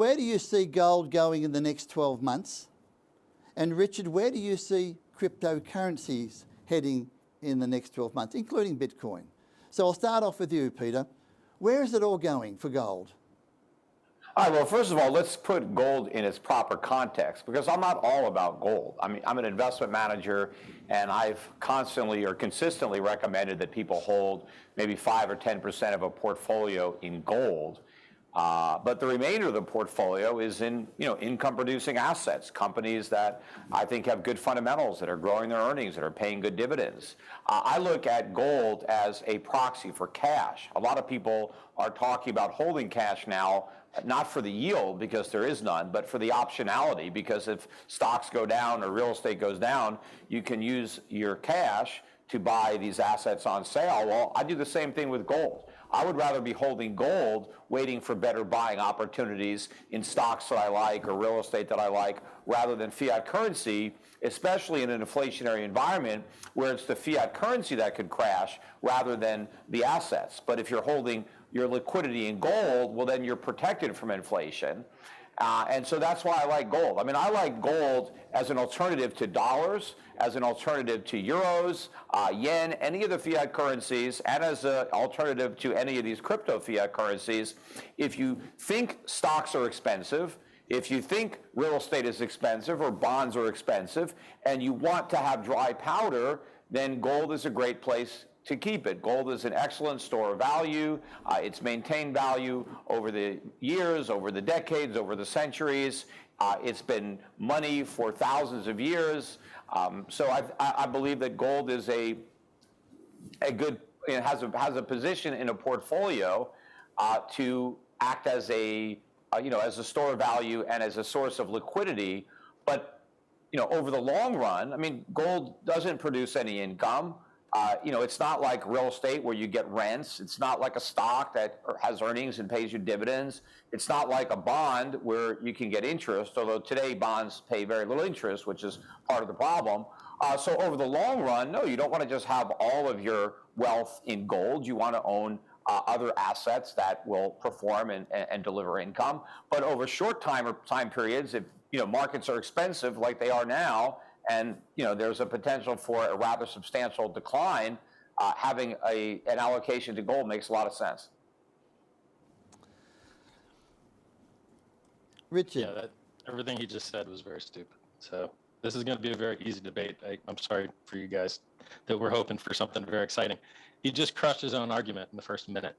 where do you see gold going in the next 12 months? And Richard, where do you see cryptocurrencies heading in the next 12 months, including Bitcoin? So I'll start off with you, Peter. Where is it all going for gold? All right, well, first of all, let's put gold in its proper context, because I'm not all about gold. I mean, I'm an investment manager, and I've constantly or consistently recommended that people hold maybe 5 or 10% of a portfolio in gold. But the remainder of the portfolio is in, income-producing assets, companies that I think have good fundamentals, that are growing their earnings, that are paying good dividends. I look at gold as a proxy for cash. A lot of people are talking about holding cash now, not for the yield, because there is none, but for the optionality, because if stocks go down or real estate goes down, you can use your cash to buy these assets on sale. Well, I do the same thing with gold. I would rather be holding gold, waiting for better buying opportunities in stocks that I like or real estate that I like, rather than fiat currency, especially in an inflationary environment where it's the fiat currency that could crash rather than the assets. But if you're holding your liquidity in gold, well, then you're protected from inflation. And so that's why I like gold. I mean, I like gold as an alternative to dollars, as an alternative to euros, yen, any of the fiat currencies, and as an alternative to any of these crypto fiat currencies. If you think stocks are expensive, if you think real estate is expensive or bonds are expensive, and you want to have dry powder, then gold is a great place to keep it. Gold is an excellent store of value. It's maintained value over the years, over the decades, over the centuries. It's been money for thousands of years. So I believe that gold is a good, it has a position in a portfolio to act as a as a store of value and as a source of liquidity. But over the long run, I mean, gold doesn't produce any income. It's not like real estate where you get rents. It's not like a stock that has earnings and pays you dividends. It's not like a bond where you can get interest, although today bonds pay very little interest, which is part of the problem. So over the long run, no, you don't want to just have all of your wealth in gold. You want to own other assets that will perform and deliver income. But over short time periods, if markets are expensive like they are now, and there's a potential for a rather substantial decline, having an allocation to gold makes a lot of sense. Richard. Yeah, everything he just said was very stupid. So this is going to be a very easy debate. I'm sorry for you guys that we're hoping for something very exciting. He just crushed his own argument in the first minute.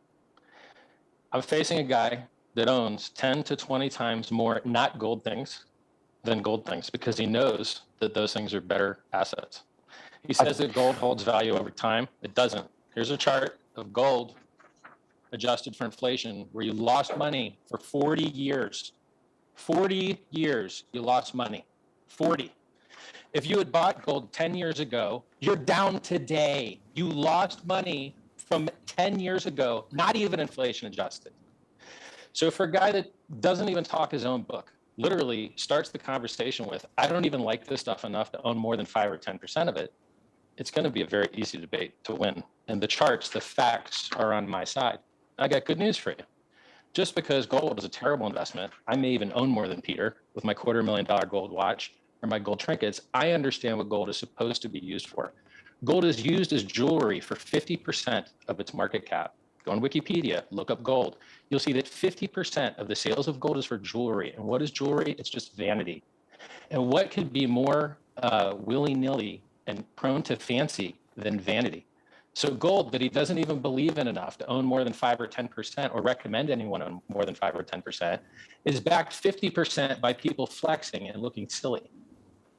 I'm facing a guy that owns 10 to 20 times more not gold things than gold things, because he knows that those things are better assets. He says that gold holds value over time. It doesn't. Here's a chart of gold adjusted for inflation where you lost money for 40 years. 40 years you lost money. 40. If you had bought gold 10 years ago, you're down today. You lost money from 10 years ago, not even inflation adjusted. So for a guy that doesn't even talk his own book, literally starts the conversation with, I don't even like this stuff enough to own more than 5 or 10% of it, it's going to be a very easy debate to win. And the charts, the facts are on my side. I got good news for you. Just because gold is a terrible investment, I may even own more than Peter with my $250,000 gold watch or my gold trinkets. I understand what gold is supposed to be used for. Gold is used as jewelry for 50% of its market cap. Go on Wikipedia, look up gold. You'll see that 50% of the sales of gold is for jewelry. And what is jewelry? It's just vanity. And what could be more willy-nilly and prone to fancy than vanity? So gold that he doesn't even believe in enough to own more than 5 or 10% or recommend anyone own more than 5 or 10% is backed 50% by people flexing and looking silly.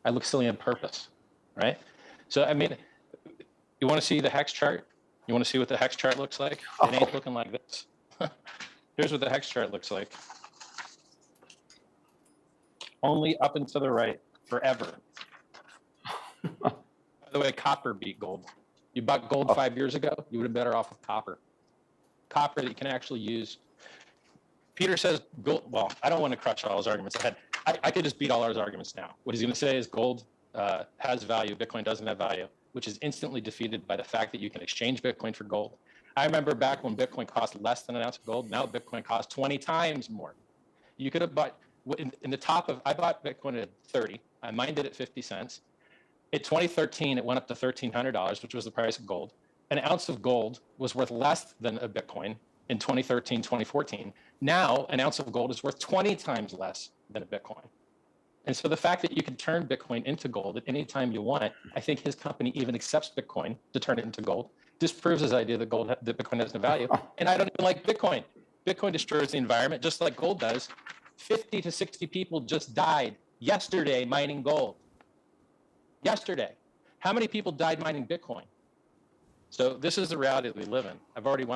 I look silly on purpose, right? So, I mean, you want to see the HEX chart? You want to see what the HEX chart looks like? It ain't looking like this. Here's what the HEX chart looks like. Only up and to the right, forever. By the way, copper beat gold. You bought gold 5 years ago, you would have been better off with copper. Copper that you can actually use. Peter says gold, well, I don't want to crush all his arguments ahead. I could just beat all his arguments now. What he's going to say is gold has value, Bitcoin doesn't have value, which is instantly defeated by the fact that you can exchange Bitcoin for gold. I remember back when Bitcoin cost less than an ounce of gold, now Bitcoin costs 20 times more. You could have bought in the top of, I bought Bitcoin at 30. I mined it at 50 cents. In 2013, it went up to $1,300, which was the price of gold. An ounce of gold was worth less than a Bitcoin in 2013, 2014. Now, an ounce of gold is worth 20 times less than a Bitcoin. And so the fact that you can turn Bitcoin into gold at any time you want, I think his company even accepts Bitcoin to turn it into gold, disproves his idea that that Bitcoin has no value. And I don't even like Bitcoin. Bitcoin destroys the environment just like gold does. 50 to 60 people just died yesterday mining gold. Yesterday. How many people died mining Bitcoin? So this is the reality that we live in. I've already won